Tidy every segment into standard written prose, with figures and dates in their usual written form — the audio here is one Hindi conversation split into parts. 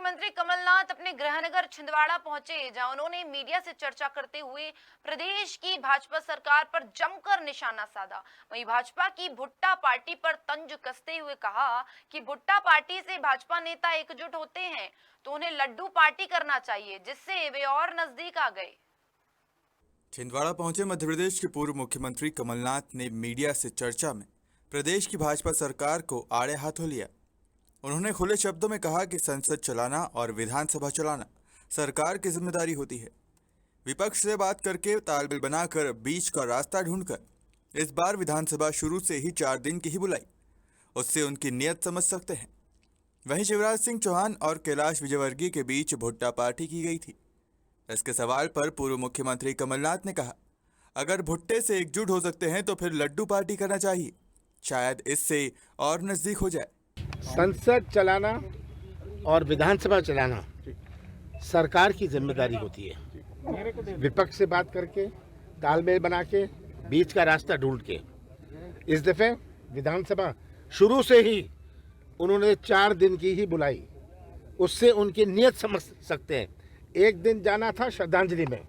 मुख्यमंत्री कमलनाथ अपने गृहनगर छिंदवाड़ा पहुंचे, जहां उन्होंने मीडिया से चर्चा करते हुए प्रदेश की भाजपा सरकार पर जमकर निशाना साधा। वहीं भाजपा की भुट्टा पार्टी पर तंज कसते हुए कहा कि भुट्टा पार्टी से भाजपा नेता एकजुट होते हैं तो उन्हें लड्डू पार्टी करना चाहिए, जिससे वे और नजदीक आ गए। छिंदवाड़ा पहुंचे मध्य प्रदेश के पूर्व मुख्यमंत्री कमलनाथ ने मीडिया से चर्चा में प्रदेश की भाजपा सरकार को आड़े हाथों लिया। उन्होंने खुले शब्दों में कहा कि संसद चलाना और विधानसभा चलाना सरकार की जिम्मेदारी होती है। विपक्ष से बात करके तालमेल बनाकर बीच का रास्ता ढूंढकर इस बार विधानसभा शुरू से ही 4 दिन की ही बुलाई, उससे उनकी नीयत समझ सकते हैं। वहीं शिवराज सिंह चौहान और कैलाश विजयवर्गीय के बीच भुट्टा पार्टी की गई थी। इसके सवाल पर पूर्व मुख्यमंत्री कमलनाथ ने कहा, अगर भुट्टे से एकजुट हो सकते हैं तो फिर लड्डू पार्टी करना चाहिए, शायद इससे और नजदीक हो जाए। संसद चलाना और विधानसभा चलाना सरकार की जिम्मेदारी होती है। विपक्ष से बात करके, तालमेल बना के, बीच का रास्ता ढूंढ के इस दफे विधानसभा शुरू से ही उन्होंने 4 दिन की ही बुलाई, उससे उनकी नीयत समझ सकते हैं। एक दिन जाना था श्रद्धांजलि में,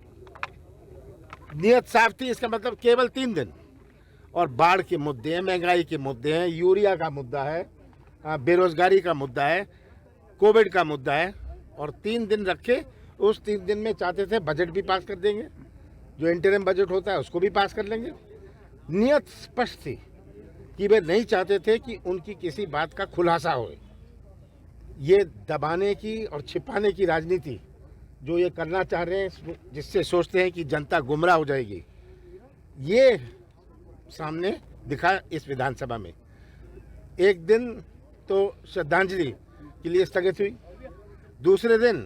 नीयत साफ थी, इसका मतलब केवल 3 दिन। और बाढ़ के मुद्दे हैं, महंगाई के मुद्दे हैं, यूरिया का मुद्दा है, बेरोजगारी का मुद्दा है, कोविड का मुद्दा है, और 3 दिन रखे। उस 3 दिन में चाहते थे बजट भी पास कर देंगे, जो इंटरिम बजट होता है उसको भी पास कर लेंगे। नीयत स्पष्ट थी कि वे नहीं चाहते थे कि उनकी किसी बात का खुलासा हो। ये दबाने की और छिपाने की राजनीति जो ये करना चाह रहे हैं, जिससे सोचते हैं कि जनता गुमराह हो जाएगी, ये सामने दिखा इस विधानसभा में। एक दिन तो श्रद्धांजलि के लिए स्थगित हुई, दूसरे दिन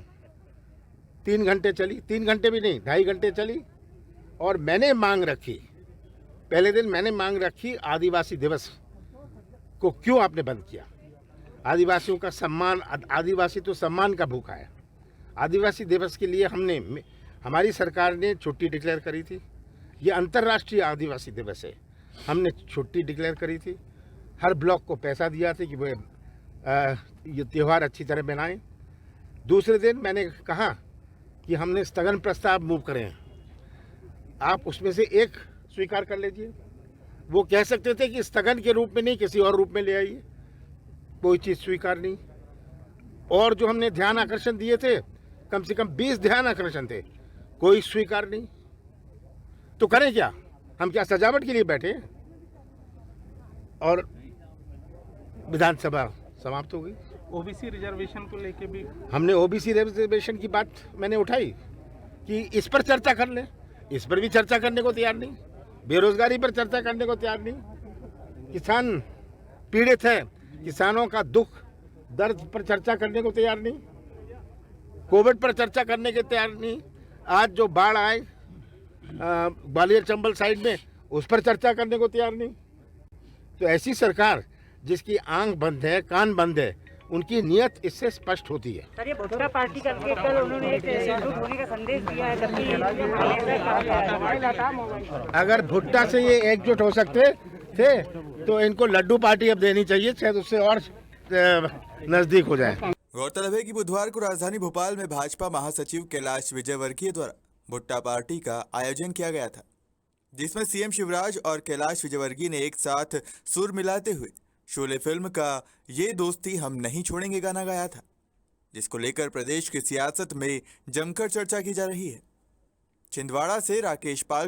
3 घंटे चली, 3 घंटे भी नहीं, 2.5 घंटे चली। और मैंने मांग रखी, पहले दिन मैंने मांग रखी, आदिवासी दिवस को क्यों आपने बंद किया? आदिवासियों का सम्मान, आदिवासी तो सम्मान का भूखा है। आदिवासी दिवस के लिए हमारी सरकार ने छुट्टी डिक्लेयर करी थी। ये अंतर्राष्ट्रीय आदिवासी दिवस है, हमने छुट्टी डिक्लेयर करी थी। हर ब्लॉक को पैसा दिया था कि वे ये त्यौहार अच्छी तरह मनाएं। दूसरे दिन मैंने कहा कि हमने स्थगन प्रस्ताव मूव करें, आप उसमें से एक स्वीकार कर लीजिए। वो कह सकते थे कि स्थगन के रूप में नहीं, किसी और रूप में ले आइए, कोई चीज़ स्वीकार नहीं। और जो हमने ध्यान आकर्षण दिए थे, कम से कम 20 ध्यान आकर्षण थे, कोई स्वीकार नहीं। तो करें क्या? हम क्या सजावट के लिए बैठे? और विधानसभा समाप्त हो गई। ओबीसी रिजर्वेशन को लेके भी हमने ओबीसी रिजर्वेशन की बात मैंने उठाई कि इस पर चर्चा कर ले, इस पर भी चर्चा करने को तैयार नहीं। बेरोजगारी पर चर्चा करने को तैयार नहीं। किसान पीड़ित है, किसानों का दुख दर्द पर चर्चा करने को तैयार नहीं। कोविड पर चर्चा करने के तैयार नहीं। आज जो बाढ़ आए ग्वालियर चंबल साइड में, उस पर चर्चा करने को तैयार नहीं। तो ऐसी सरकार जिसकी आंख बंद है, कान बंद है, उनकी नीयत इससे स्पष्ट होती है। सर, ये भुट्टा पार्टी करके कल उन्होंने एक एकजुट होने का संदेश दिया है, जबकि अगर भुट्टा से ये एकजुट हो सकते थे तो इनको लड्डू पार्टी अब देनी चाहिए, शायद उससे और नजदीक हो जाए। गौरतलब है कि बुधवार को राजधानी भोपाल में भाजपा महासचिव कैलाश विजयवर्गीय द्वारा भुट्टा पार्टी का आयोजन किया गया था, जिसमें सीएम शिवराज और कैलाश विजयवर्गीय ने एक साथ सुर मिलाते हुए शोले फिल्म का ये दोस्ती हम नहीं छोड़ेंगे गाना गाया था, जिसको लेकर प्रदेश की सियासत में जमकर चर्चा की जा रही है। छिंदवाड़ा से राकेश पाल